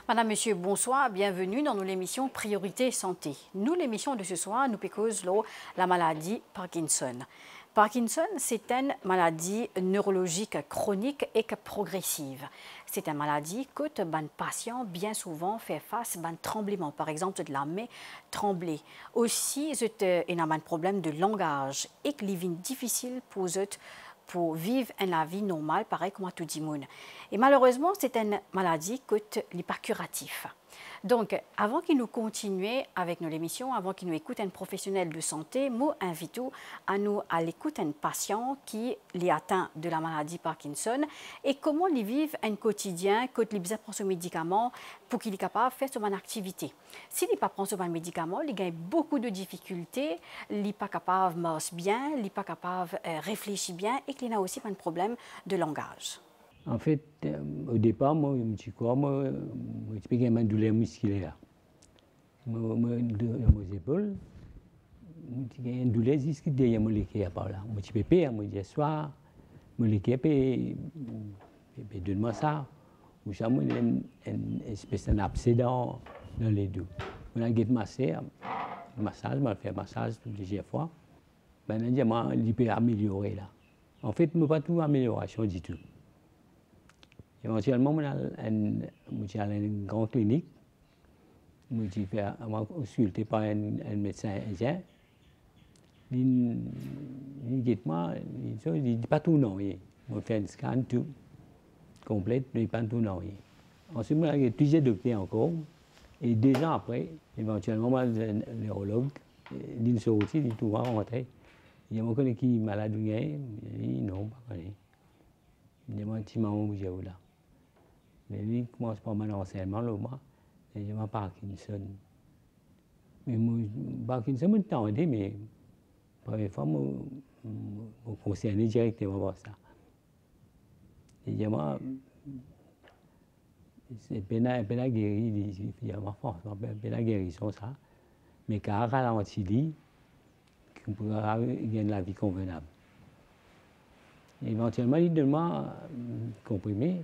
Madame, Monsieur, bonsoir, bienvenue dans l'émission Priorité Santé. Nous, l'émission de ce soir, nous causons la maladie Parkinson. Parkinson, c'est une maladie neurologique chronique et progressive. C'est une maladie que les patients bien souvent fait face à un tremblement, par exemple de la main trembler. Aussi, c'est un problème de langage et que c'est difficile pour vivre une vie normale, pareil comme à tout le monde. Et malheureusement, c'est une maladie qui n'est pas curative. Donc, avant que nous continuions avec nos émissions, avant que nous écoutons un professionnel de santé, nous invitons à nous à l'écoute un patient qui est atteint de la maladie Parkinson et comment il vit un quotidien, quand il prend ce médicament pour qu'il soit capable de faire son activité. S'il n'est pas prend ce médicament, il a beaucoup de difficultés, il n'est pas capable de marcher bien, il n'est pas capable de réfléchir bien et qu'il a aussi un problème de langage. En fait, au départ, moi, je me suis dit, moi, je suis une douleur musculaire. Dans mes épaules, j'ai une douleur jusqu'à derrière mon équerre par là. Je suis pépé, je dis, soir, mon équerre peut donner ça. Ou ça, moi, une espèce d'absédant dans les deux. On a un massage, je fais un massage plusieurs fois. Maintenant, il peut améliorer là. En fait, je n'ai pas tout amélioration du tout. Éventuellement, je suis allé dans une grande clinique. Je suis consulté par un médecin indien. Il dit moi, il dit pas tout non. Je fais un scan tout complet, mais pas tout non. Ensuite, il y a plusieurs docteurs encore. Et 2 ans après, éventuellement, un neurologue, il se retire, il tout va rentrer. Il me connaît qui est malade ou rien. Il dit non, pas connu. Il dit moi, tu m'as envoyé là. Mais lui, commence par mon enseignement, là, moi, et je m'en Parkinson. Mais Parkinson, je m'entendais, mais la première fois, je me concernais directement par ça. Et moi, c'est peine à guérir, il y a ma force, peine à guérison, ça. Mais quand on ralentit, on peut gagner la vie convenable. Et éventuellement, il donne-moi comprimé.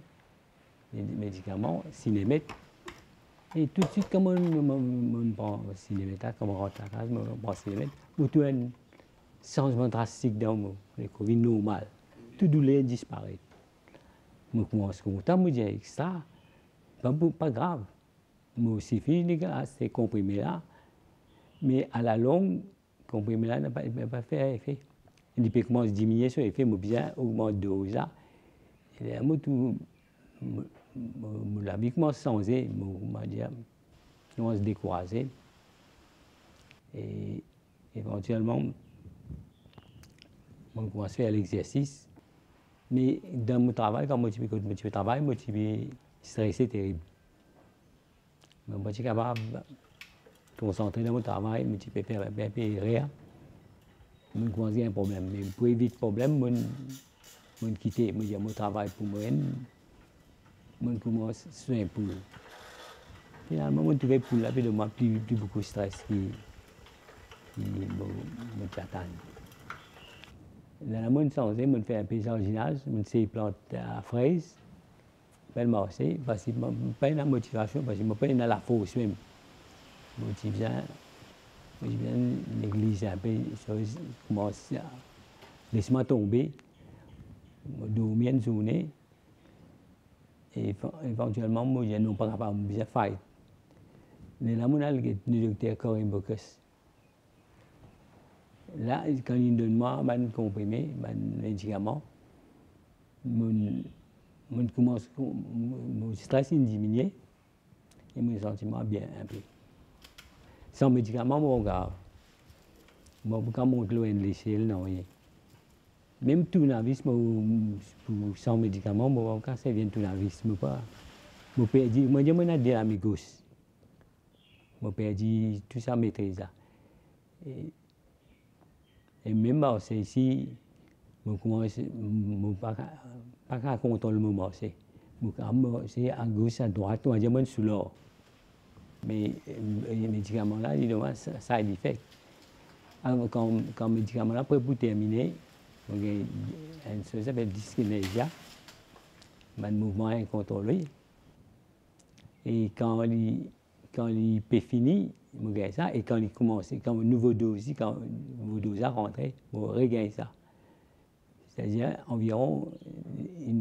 Les médicaments, cinémètre. Et tout de suite, comme on prend cinémètre, comme on rentre à casa, on prend cinémètre, on a un changement drastique dans le Covid normal. Toute douleur disparaît. Je commence content, je dis ça, pas grave. Moi aussi, ces comprimés-là, mais à la longue, les comprimés-là n'ont pas fait effet. Il peut commencer à diminuer son effet, mais bien augmenter la dose. Et là, la vie commence à changer, je commence à se décourager. Et éventuellement, je commence à faire l'exercice. Mais dans mon travail, quand je travaille, je suis stressé terrible. Je suis capable de me concentrer dans mon travail, je peux faire bien rire. Je commence à avoir un problème. Mais pour éviter le problème, je quitte mon travail pour moi. Je commence à faire un poule. Finalement, je trouve poule, puis moi, plus beaucoup de stress qui me t'attend. Dans la monde changé, je fais un peu de jardinage, je sais planter à fraises, je vais marcher, parce que je n'ai pas de motivation, parce que je n'ai pas de la force même. Je viens négliger un peu les choses, je commence à laisser tomber, je dormir une journée. Et éventuellement, moi, je n'ai pas capable de faire. Mais là, je le docteur Corinne Bocus. Là, quand il donne moi un comprimé, un médicament, mon stress diminue et mon sentiment bien un peu. Sans médicament, je regarde. Je ne peux pas monter loin de l'échelle, non. Même tout la vie, sans médicaments, je quand ça vient tout la vie, je me perds. Moi, je me dis à mes gosses. Je me perds tout ça maîtrise là. Et même ici, je commence pas à contrôler le moment. c'est à gauche, à droite, on va dire sous l'eau. Mais les médicaments là, ils ont un side effect. Alors, quand le médicament là, pour terminer, il y a une chose qui s'appelle dyskinésia, un mouvement incontrôlé. Et quand il est fini, il gagne ça. Et quand il commence, quand le nouveau dose a rentré, on regagne ça. C'est-à-dire environ un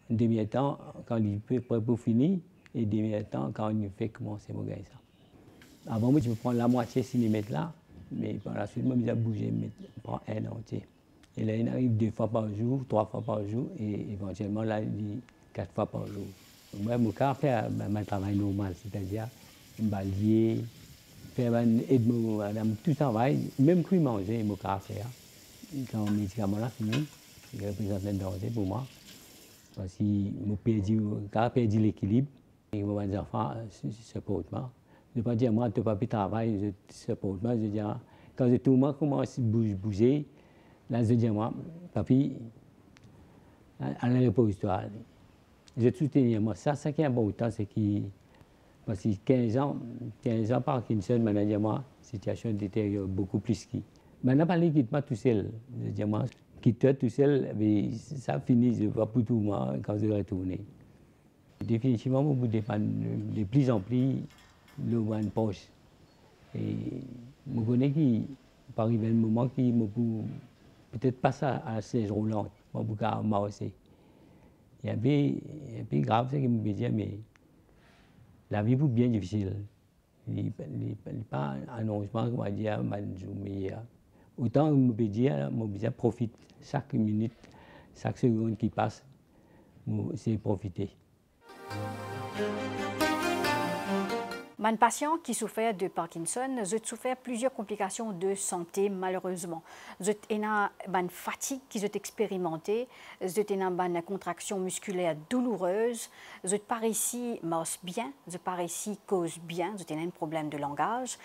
demi-temps quand il peut prêt pour finir, et demi-temps quand il fait commencer à gagner ça. Avant, moi, je prends la moitié si je mettre là, mais par la suite, moi, je bouger, je prends un entier. Et là, il arrive 2 fois par jour, 3 fois par jour, et éventuellement, là, il dit 4 fois par jour. Moi, je peux faire un travail normal, c'est-à-dire balayer, faire tout travail, même que manger, je peux faire. Quand le médicament là fini, il représente un danger pour moi. Parce que je perdu l'équilibre, et mes enfants se portent mal. Je ne veux pas dire, moi, tu n'as pas pu travailler, je supporte mal. Je dis, quand tout le monde commence à bouger, là, je dis, moi, papi, allez repose-toi. Je soutiens, moi, ça qui est important, c'est que, parce que 15 ans Parkinson, maintenant, je dis, moi, la situation détériore beaucoup plus qu'il. Maintenant, pas les quitte pas tout seul. Je dis, moi, quitte tout seul, mais ça finit, je ne vois plus tout moi quand je retourne. Définitivement, au bout de plus en plus, le one poche. Et je connais qu'il peut arriver un moment qui me peut-être pas ça à 16 roulants, je peux m'arrêter. Et un peu grave, c'est qu'il me dit, mais la vie est bien difficile. Il n'est pas un annoncement, on va dire, meilleur. Autant je me dire, je profite chaque minute, chaque seconde qui passe, c'est profiter. Mon patient qui souffert de Parkinson, je souffert plusieurs complications de santé malheureusement. Je ai une fatigue qui j'ai expérimentée, je ai une contraction musculaire douloureuse, je parais ici marche bien, je parais ici cause bien, je ai un problème de langage.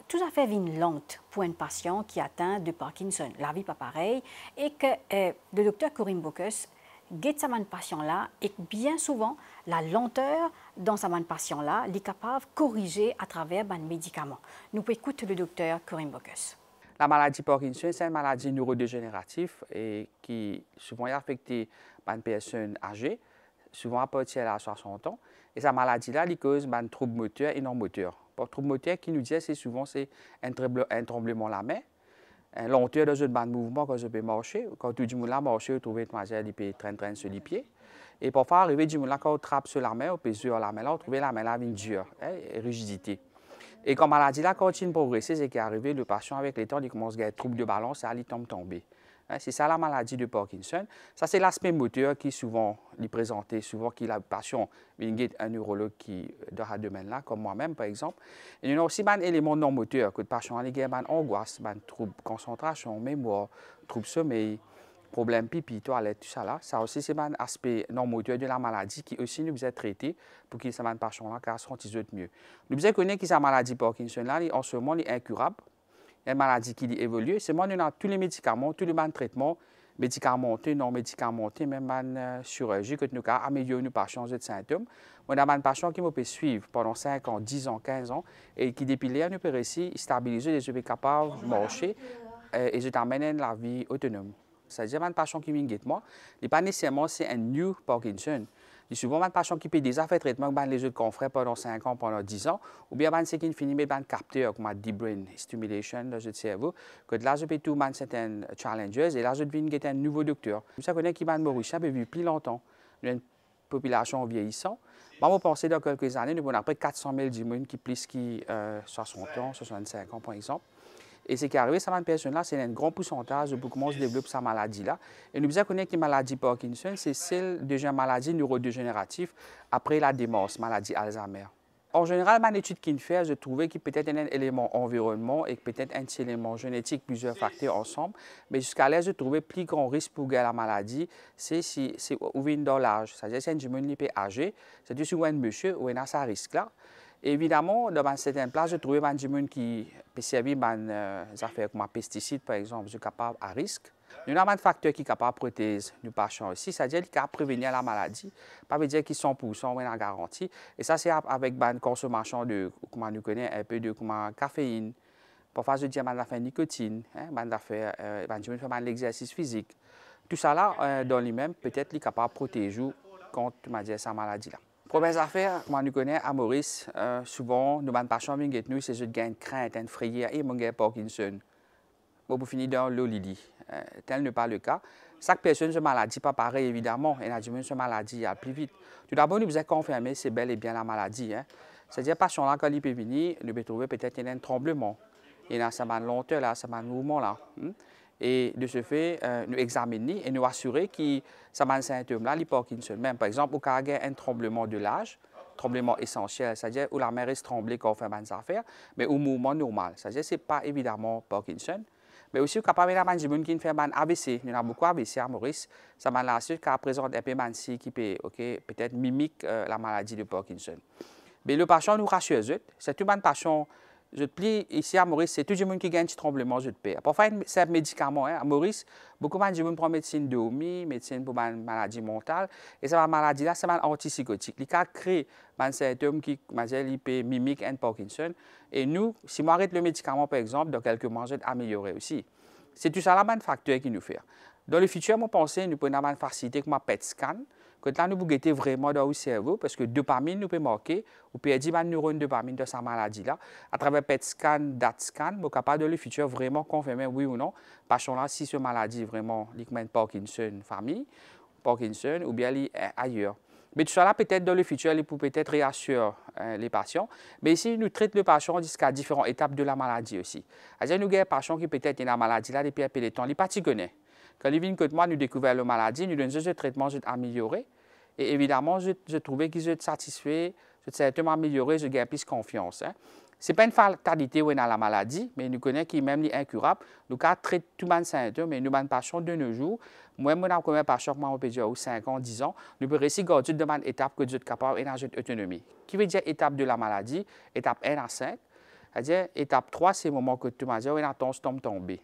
Tout à fait lente pour un patient qui atteint de Parkinson. La vie pas pareil et que le docteur Corinne Bocus guette sa patient-là et bien souvent, la lenteur dans sa patient-là est capable de corriger à travers des médicaments. Nous pouvons écouter le docteur Corinne Bocus. La maladie Parkinson, c'est une maladie neurodégénérative et qui souvent affecte les personnes âgées, souvent à partir de 60 ans. Et cette maladie-là, elle cause des troubles moteurs et non moteurs. Pour troubles moteurs, qui nous dit, c'est souvent un tremblement de la main, une lenteur dans un mouvement quand je peux marcher. Quand tout le monde marche, on trouve une maladie qui peut traîner sur les pieds. Et parfois, arriver du monde quand on trappe sur la main, on peut sur la main, on trouve la main là une dure, rigidité. Et quand la maladie là continue de progresser, c'est qu'arrivé le patient avec les temps, il commence à avoir des troubles de balance et il tombe tomber. C'est ça la maladie de Parkinson. Ça, c'est l'aspect moteur qui souvent est présenté, souvent qui la patient, il y a un neurologue qui dans ce domaine-là, comme moi-même par exemple. Et il y a aussi des éléments non moteurs que le patient a des angoisses, des troubles de concentration, mémoire, troubles de sommeil, problèmes pipi, toilette, tout ça là. Ça aussi, c'est un aspect non moteur de la maladie qui aussi nous est traité pour que ces patients-là se sentent mieux. Nous devons connaître que cette maladie Parkinson-là, en ce moment, est incurable. Une maladie qui évolue. C'est moi, nous avons tous les médicaments, tous les traitements, médicamentés, non médicamentés, même les chirurgies que nous avons amélioré nos patients de symptômes. On a des patients qui peuvent suivre pendant 5 ans, 10 ans, 15 ans et qui, depuis là, nous peuvent réussir à stabiliser, ils sont capables de marcher et ils amènent la vie autonome. C'est-à-dire, un patient qui vient de moi, ce n'est pas nécessairement un new Parkinson. Il y a souvent un patient qui peut déjà faire traitement avec les autres confrères pendant 5 ans, pendant 10 ans, ou bien c'est qui finit avec un capteur comme deep brain stimulation dans le cerveau, que là, je peux tout certains challenges, et là, je deviens un nouveau docteur. Vous savez qu'il va Maurice peut vivre plus longtemps. Nous avons une population vieillissante. On pense dans quelques années, nous avons après 400 000 personnes qui plus qui 60 ans, 65 ans, par exemple. Et ce qui est arrivé, cette personne-là, c'est un grand pourcentage de beaucoup de développent cette maladie-là. Et nous devons connaître que la maladie Parkinson, c'est celle de la maladie neurodégénérative après la démence, maladie Alzheimer. En général, ma étude qui fait, je trouvais qu'il peut-être un élément environnement et peut-être un élément génétique, plusieurs facteurs ensemble. Mais jusqu'à là, je trouvais plus grand risque pour la maladie, c'est dans l'âge. C'est-à-dire que si un homme est âgé, c'est souvent un monsieur ou un à ce risque-là. Évidemment, dans certaines places, je trouvais des gens qui peuvent servir des affaires comme les pesticides, par exemple, sont capables à risque. Nous avons un facteur qui est capable de protéger nos patients aussi, c'est-à-dire qu'il est capable de prévenir la maladie, pas veut dire qu'ils sont 100% en garantie. Et ça, c'est avec une consommation de, comment nous connaît, un peu de caféine. Parfois, je dis à la nicotine, je fais l'exercice physique. Tout ça là, dans lui-même, peut-être qu'il est capable de protéger contre sa maladie-là. Première affaire, comme nous connaissons à Maurice, souvent, nous avons patients qui nous, c'est juste une crainte, une frayeur, et mon gars Parkinson. Bon, pour finir dans l'eau, Lily. Tel n'est pas le cas. Chaque personne a une maladie, pas pareil évidemment. Il y a une maladie plus vite. Tout d'abord, nous devons confirmer c'est bel et bien la maladie. C'est-à-dire, patient là, quand il peut venir, nous peut trouver peut-être un tremblement. Il y a une lenteur là, un mouvement là. Et de ce fait, nous examiner et nous assurer que ça a un symptôme là, le Parkinson. Même par exemple, au cas où il y a un tremblement de l'âge, tremblement essentiel, c'est-à-dire où la mère est tremblée quand on fait des affaires, mais au mouvement normal. C'est-à-dire, ce n'est pas évidemment Parkinson. Mais aussi, capable d'avoir des gens qui font des AVC. Nous avons beaucoup d'AVC à Maurice. Ça m'a laissé qu'à présenter un peu de qui peut peut-être mimique la maladie de Parkinson. Mais le patient nous rassure. C'est tout le patient. Je plie ici à Maurice, c'est tout le monde qui gagne un tremblement, je te paie. Parfois, c'est un médicament. À Maurice, beaucoup de gens prennent médecine de médecine pour une maladie mentale. Et cette maladie-là, c'est un antipsychotique. Il a créé un symptôme qui peut mimique un Parkinson. Et nous, si on arrête le médicament, par exemple, dans quelques mois, je vais améliorer aussi. C'est tout ça, un facteur qui nous fait. Dans le futur, je pense que nous pouvons avoir une facilité comme un PET scan. Quand là, nous pouvons guetter vraiment dans le cerveau, parce que dopamine nous peut marquer, ou peut dire un neurone dopamine de sa maladie-là. À travers PET scan, DAT scan, nous sommes capables dans le futur vraiment confirmer oui ou non, parce que là, si cette maladie vraiment, Parkinson famille, Parkinson, ou bien ailleurs. Mais tout ça, peut-être dans le futur, il peut peut-être réassurer les patients. Mais ici, nous traitons le patient jusqu'à différentes étapes de la maladie aussi. C'est-à-dire, nous avons un patient qui peut-être a la maladie là depuis un peu de temps, il n'est pas connaît. Quand il vient contre moi, nous découvrons la maladie, nous donnons juste le traitement, je amélioré. Et évidemment, je trouvais qu'ils étaient satisfaits, je suis amélioré, je gagne plus confiance. Ce n'est pas une fatalité où on a la maladie, mais nous connaissons qu'il est même incurable. Nous traitons tout le symptôme, mais nous avons patient de nos jours. Moi, je suis un patient qui peut dire 5 ans, 10 ans. Nous pouvons réussir à garder une étape que nous sommes capables de autonomie. Qui veut dire étape de la maladie, étape 1 à 5. C'est-à-dire, étape 3, c'est le moment que tu m'as dit, on attend tomber.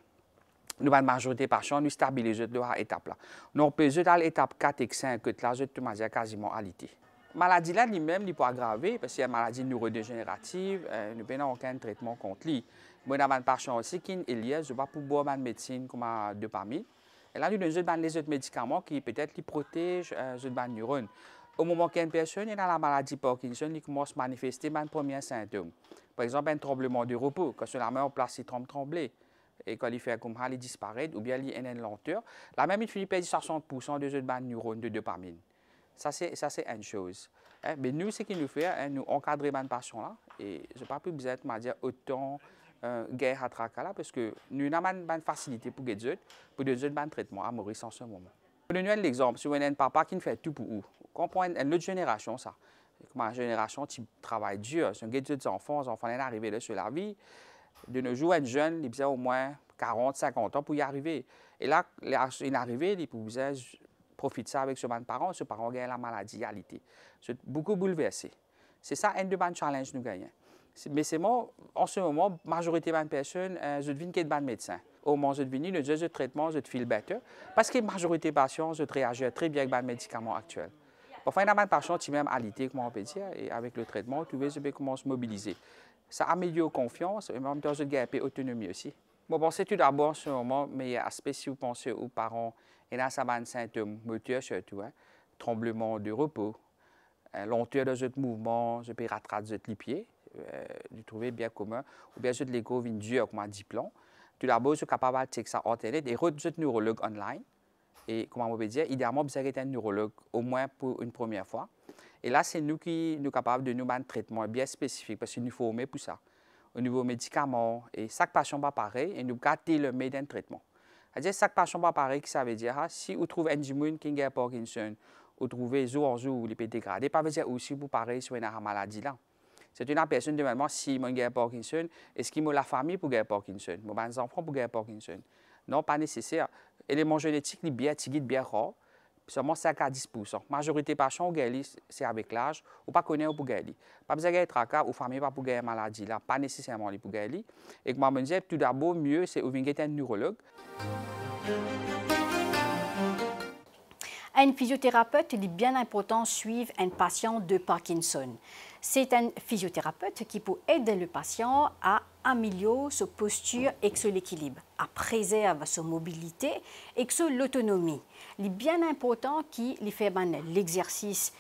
Nous avons la majorité des patients, nous stabilisons cette étape-là. Nous peut à l'étape 4 et 5, que là, tu m'as dit quasiment alité. La maladie là, lui-même, il peut aggraver parce que c'est une maladie neurodégénérative, nous n'avons aucun traitement contre lui. Moi, nous avons un patient aussi qui est lié, je ne vais pas pour boire une médecine comme la dopamine. Et là, nous donnons des autres médicaments qui peut-être protègent les neurones. Au moment qu'une personne a la maladie Parkinson, il commence à manifester les premiers symptômes. Par exemple, un tremblement de repos, quand la main en place, il trembler. Et quand il fait comme ça, il disparaît, ou bien il y a une lenteur. Là même, il finit par 60% de neurones de dopamine. Ça, c'est une chose. Mais nous, ce qu'il nous fait, nous encadrer les patients-là. Et je n'ai pas pu besoin de dire autant guerre à traquer là, parce que nous avons une facilité pour les autres, pour les autres traitements à Maurice en ce moment. Pour donner un exemple, si vous avez un papa qui fait tout pour vous, on prend une autre génération, ça. Une génération qui travaille dur, si on a des enfants, les enfants sont arrivés sur la vie. De nos jours, un jeune, il a au moins 40, 50 ans pour y arriver. Et là, il est arrivé, il pouvait profiter de ça avec ses parents. Ses parents gagnent la maladie, réalité. C'est beaucoup bouleversé. C'est ça un de mes challenges que nous gagnons. Mais c'est moi, en ce moment, la majorité des personnes, je deviens qu'il y a des médecins. Au moment où je deviens, le traitement, je feel better. Parce que la majorité des patients, je réagis très bien avec les médicaments actuels. Parfois, il y a des patients qui même alité, comme on peut dire, et avec le traitement, je peux commencer à se mobiliser. Ça améliore la confiance et en même temps, je gagne l'autonomie aussi. Bon, c'est tout d'abord, en ce moment, mais aspect si vous pensez aux parents, et là, ça va un symptôme moteur surtout, tremblement de repos, lenteur de ce mouvement, je peux rattraper les pieds, de trouver bien commun, ou bien je les gros dur comme un diplôme. Tout d'abord, je suis capable de checker ça en internet et rejoindre un neurologue online. Et comment on peut dire, idéalement, vous avez un neurologue au moins pour une première fois. Et là, c'est nous qui sommes capables de nous faire un traitement bien spécifique parce qu'il nous faut former pour ça. Au niveau médicaments, et chaque patient va pareil, et nous gâter le meilleur d'un traitement. C'est-à-dire chaque patient va pareil, ça veut dire, si vous trouvez un dimun qui a Parkinson, vous trouvez jour en jour, il peut dégrader, pas veut dire aussi vous pareil sur une maladie là. C'est une personne de même, si mon gars Parkinson, est-ce qu'il m'a la famille pour gagner Parkinson, mes enfants pour gagner Parkinson? Non, pas nécessaire. L'élément génétique est bien rare. Seulement 5 à 10%. La majorité des patients, c'est avec l'âge, ou pas connaître pour gagner. Pas besoin de tracas ou famille pas pour gagner maladie là, pas nécessairement pour gagner. Et comme je me disais, tout d'abord mieux c'est de venir un neurologue. Un physiothérapeute, il est bien important de suivre un patient de Parkinson. C'est un physiothérapeute qui peut aider le patient à améliorer sa posture et son équilibre, à préserver sa mobilité et son autonomie. Il est bien important qu'il fait l'exercice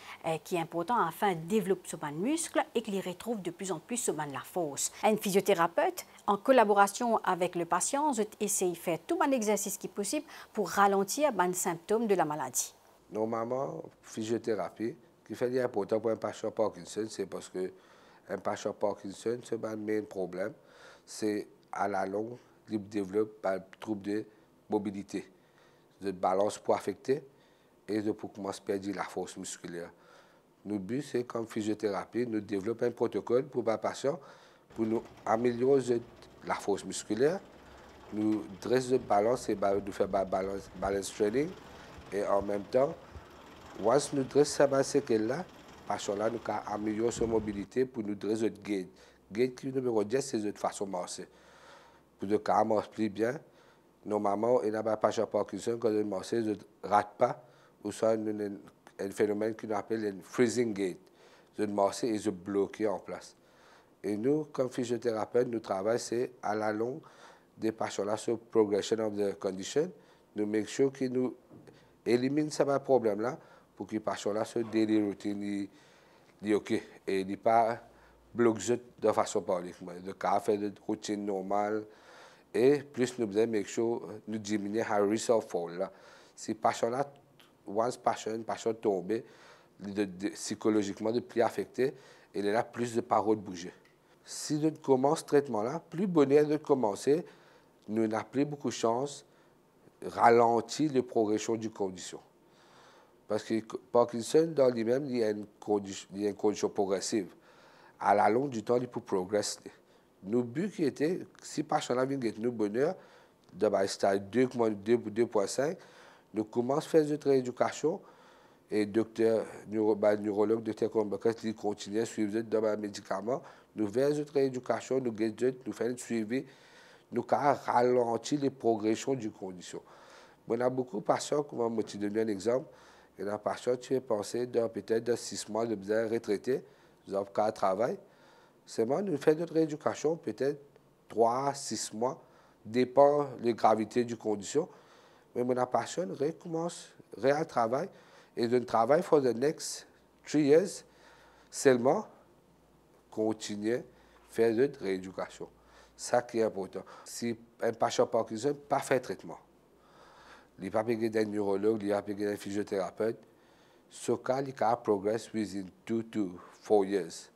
qui est important afin de développer son muscle et qu'il retrouve de plus en plus la force. Un physiothérapeute, en collaboration avec le patient, essaie de faire tout l'exercice qui est possible pour ralentir les symptômes de la maladie. Normalement, physiothérapie, qui fait important pour un patient Parkinson, c'est parce que un patient Parkinson, c'est le main problème, c'est à la longue, il développe un trouble de mobilité, de balance pour affecter et de pour commencer à perdre la force musculaire. Notre but, c'est comme physiothérapie, nous développer un protocole pour les patients pour nous améliorer la force musculaire, nous dresser la balance et nous faire balance training. Et en même temps, once nous dressons ces là, patient-là, nous avons amélioré sa mobilité pour nous dresser notre gait. Gait qui numéro 10, c'est notre façon de marcher. Pour le cas, marche plus bien. Normalement, il n'y a pas de patient Parkinson, quand il marche, il ne rate pas. Ou soit un phénomène qu'on appelle un freezing gait. Il marche et il bloqué en place. Et nous, comme physiothérapeutes, nous travaillons à la longue des patients-là sur progression of the condition. Nous make sure que nous élimine ce problème-là pour que les patients-là se daily routine OK et ne pas bloquer de façon parler. De cas faire de routine normale et plus nous devons make sure nous diminuer le risque of fall. Si le patient-là, once patient tombe, psychologiquement de plus affecté, il est là plus de paroles de bouger. Si nous commençons ce traitement-là, plus bonheur de commencer, nous n'avons plus beaucoup de chance ralentit la progression du condition. Parce que Parkinson, dans lui-même, il y a une condition progressive. À la longue du temps, il peut progresser. Notre but qui était, si le patient vient de nous bonheur, dans le stade 2.5, nous commençons à faire notre rééducation et docteur, neurologue, docteur Combacat, il continue à suivre dans les médicaments. Nous faisons notre rééducation, nous faisons un suivi. Nous avons ralenti les progressions du condition. On a beaucoup de patients, comme je te donne un exemple, il y a des patients qui ont pensé peut-être dans 6 mois de bien retraité, nous avons qu'à travail. Seulement, nous faisons notre rééducation peut-être 3 à 6 mois, dépend de la gravité du condition. Mais mon patient recommence réel travail et de travail pour the next 3 years, seulement continuer à faire notre rééducation. C'est ça qui est important. Si un patient Parkinson n'a pas fait traitement, il n'a pas payé d'un neurologue, il n'a pas payé d'un physiothérapeute, ce cas, il a progressé within 2 to 4 years.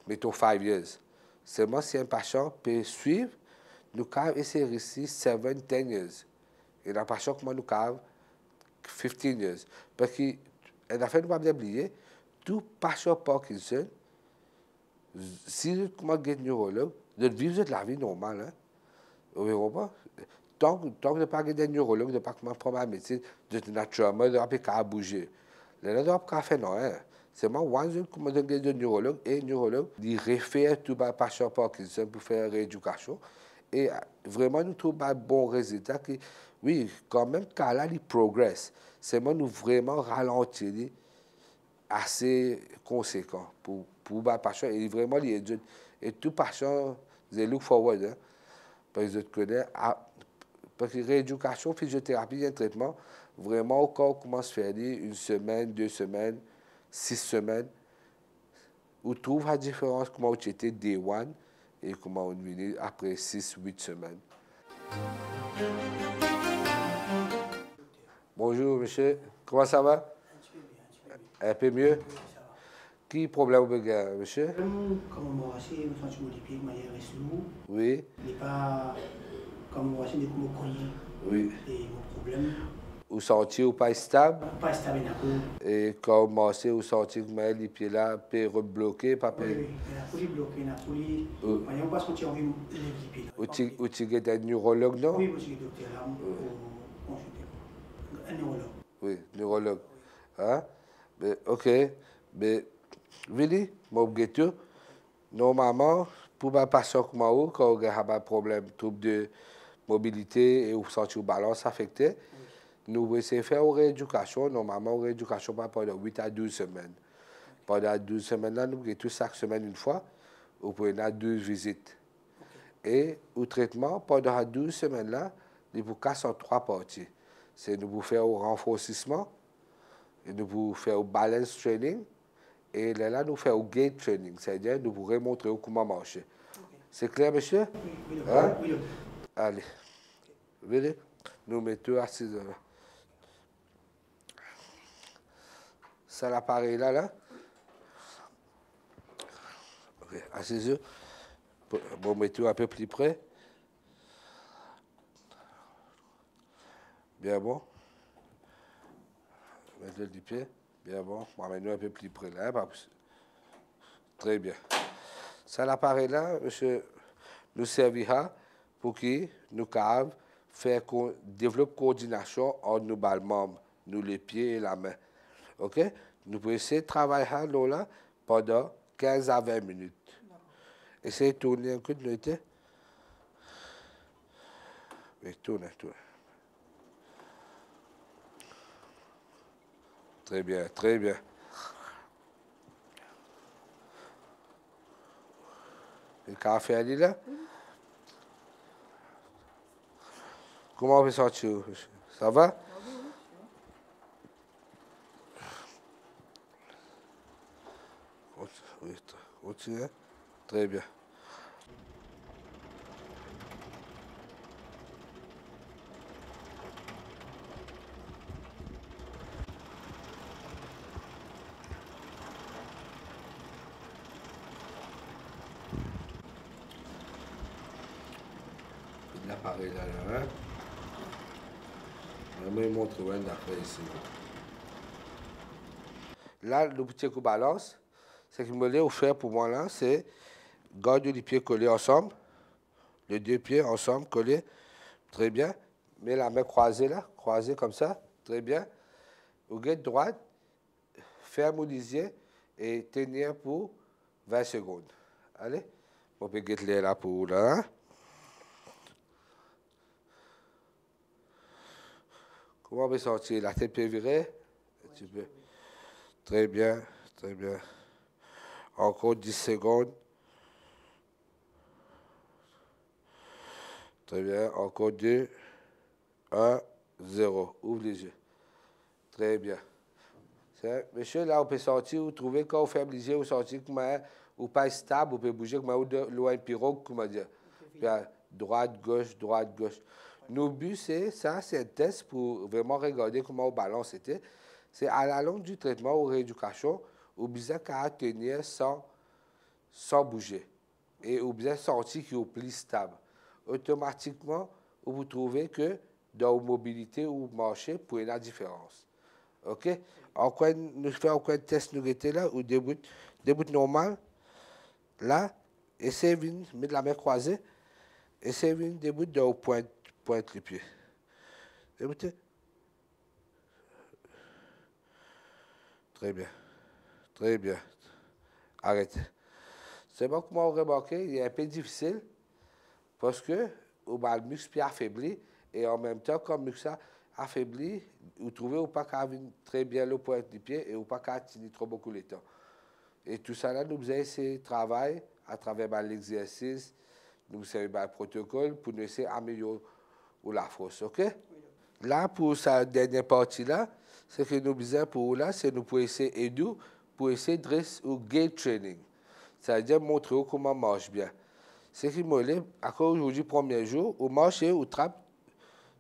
Mettons 5 years. Seulement si un patient peut suivre, nous avons essayé ici 7, 10 years. Et un patient comme nous avons 15 years. Parce que, en affaire, nous ne pouvons pas oublier, tout patient Parkinson, si nous avons un neurologue, de vivre la vie normale. Hein? Vous ne pas? Tant que nous n'avons pas de neurologue, de ne pas prendre la médecine, de notre trauma, de ne pas bouger. Les gens ne pas faire non. C'est moi, quand je suis neurologue, et neurologue, il réfère tout le patient Parkinson pour faire rééducation. Et vraiment, nous trouvons un bon résultat. Que, oui, quand même, quand là, il progresse. C'est moi, nous vraiment ralentir assez conséquent pour le patient. Et vraiment, il est et tout patient, they look forward. Hein? Parce que je connais, parce que rééducation, physiothérapie, un traitement, vraiment, au corps commence à faire 1 semaine, 2 semaines, 6 semaines, on trouve la différence comment tu étais day one et comment on est venu après 6, 8 semaines. Bonjour, monsieur. Comment ça va? Un peu mieux. Qui problème vous avez, monsieur? Comme on m'a dit, je me suis dit que je suis Oui. Il n'est pas comme on m'a dit, je Oui. Et mon problème. Vous sentez ou pas stable? Pas stable, et quand vous commencez, vous sentez que les pieds là peuvent rebloquer, pas oui, il a bloqué, il a pris. Mais on passe quand on vient les pieds. Vous avez un neurologue, non? Oui, monsieur le docteur, là, pour consulter. Un neurologue. Oui, neurologue. Hein? Mais, OK. Mais, Willy, mon gâteau, normalement, pour ma patient comme moi, quand on a un problème, trouble de mobilité et vous sentir balance affectée, nous essayons de faire une rééducation. Normalement, une rééducation pendant 8 à 12 semaines. Pendant 12 semaines, nous avons tout chaque semaine une fois, vous pouvez faire 12 visites. Et au traitement, pendant 12 semaines-là, nous vous cassons en 3 parties. C'est nous vous faire un renforcement, et nous vous faire un balance training, et là, nous faisons un gait training, c'est-à-dire nous vous remontrer comment marcher. C'est clair, monsieur? Oui, Hein? oui. Allez. Venez, nous mettons assis là. Ça, l'appareil là. Ok, asseyez-vous. Bon, mettez un peu plus près. Bien bon. Mettez du pied. Bien bon. Maintenant un peu plus près là. Très bien. Ça, l'appareil là, monsieur, nous servira pour que nous capables faire développer coordination entre nos balles membres, nous les pieds et la main. OK? Nous pouvons essayer de travailler là pendant 15 à 20 minutes. Essayez de tourner un coup de l'autre. Oui, tournez. Très bien, très bien. Le café à là? Comment on peut sortir? Ça va? Oui, continuez. Très bien. L'appareil là, hein? Je vais vous montrer un affaire ici. Là, le petit coup balance, ce que je me l'ai offert pour moi là, c'est garder les pieds collés ensemble, les 2 pieds ensemble collés, très bien. Mets la main croisée là, croisée comme ça, très bien. Au guet droite, ferme les yeux et tenir pour 20 secondes. Allez, on peut guetter là pour là. Hein? Comment on peut sortir? La tête peut virer? Tu peux. Très bien, très bien. Encore 10 secondes. Très bien, encore 2, 1, 0. Ouvre les yeux. Très bien. Monsieur, là, on peut sortir, vous trouvez quand vous fermez les yeux, vous sortez comme ou pas stable, vous pouvez bouger comme un pirogue, comment dire. Droite, gauche, droite, gauche. Nos buts, c'est ça, c'est un test pour vraiment regarder comment on balance. C'est à la longue du traitement ou rééducation, vous besoin qu'à tenir sans bouger. Et vous besoin sentir qu'il est plus stable. Automatiquement, vous trouvez que dans la mobilité ou marcher, vous pouvez la différence. OK? Encore, nous faisons encore un test, nous étions là, ou début normal. Là, essayez de mettre la main croisée. Essayez de début de pointe les pieds. Débutez. Très bien. Très bien. Arrêtez. C'est bon, comment vous remarquez, il est un peu difficile parce que le muscle est affaibli et en même temps, comme le muscle affaibli, vous trouvez pas qu'à très bien le point du pied et vous pas qu'à tenir trop beaucoup le temps. Et tout ça là, nous faisons essayer de travailler à travers l'exercice, nous faisons le protocole pour nous essayer d'améliorer la force. OK? Là, pour sa dernière partie là, ce que nous faisons pour là, c'est nous pour essayer d'aider pour essayer de dresser au gait training. C'est-à-dire montrer comment marche bien. Ce qui me lève, encore aujourd'hui, premier jour, vous marchez, vous trappez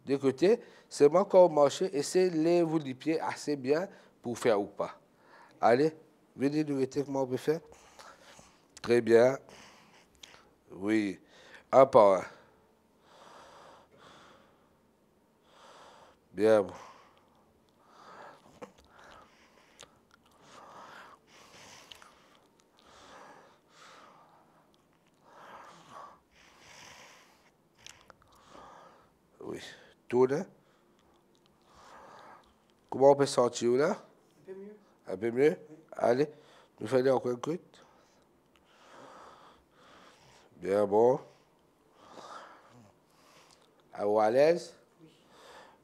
de côté, c'est moi quand vous marchez, essayez de lever les pieds assez bien pour faire ou pas. Allez, venez nous voir comment on peut faire. Très bien. Oui, un par un. Bien bon. Oui. Tourne. Comment on peut sentir là? Un peu mieux. Un peu mieux? Oui. Allez, nous faisons encore un coup. Bien bon. Ou à l'aise?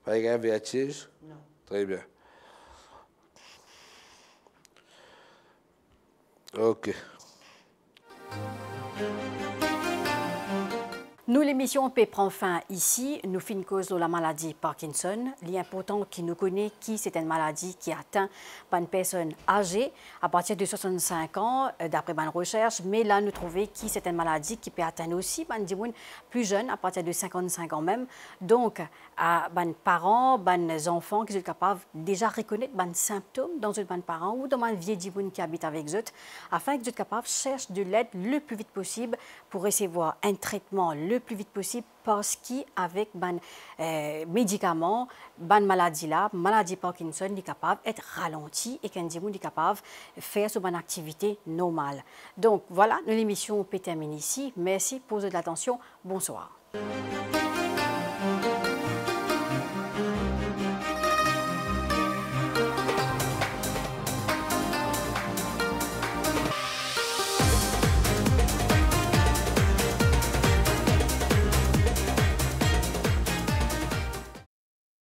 Pas de vertige? Non. Très bien. OK. Nous, l'émission peut prendre fin ici. Nous finissons cause de la maladie Parkinson. Il est important qu'il nous connaisse qui c'est une maladie qui atteint une personne âgée à partir de 65 ans, d'après une recherche. Mais là, nous trouvons qui c'est une maladie qui peut atteindre aussi des gens plus jeunes, à partir de 55 ans même. Donc, à les parents, les enfants qui sont capables déjà reconnaître les symptômes dans un parent ou dans un vieux gens qui habite avec eux, afin qu'ils soient capables de chercher de l'aide le plus vite possible pour recevoir un traitement le plus vite possible parce qu'avec les médicaments, la maladie Parkinson est capable d'être ralentie et qu'un est capable de faire son activité normale. Donc voilà, l'émission peut terminer ici. Merci pour votre attention. Bonsoir.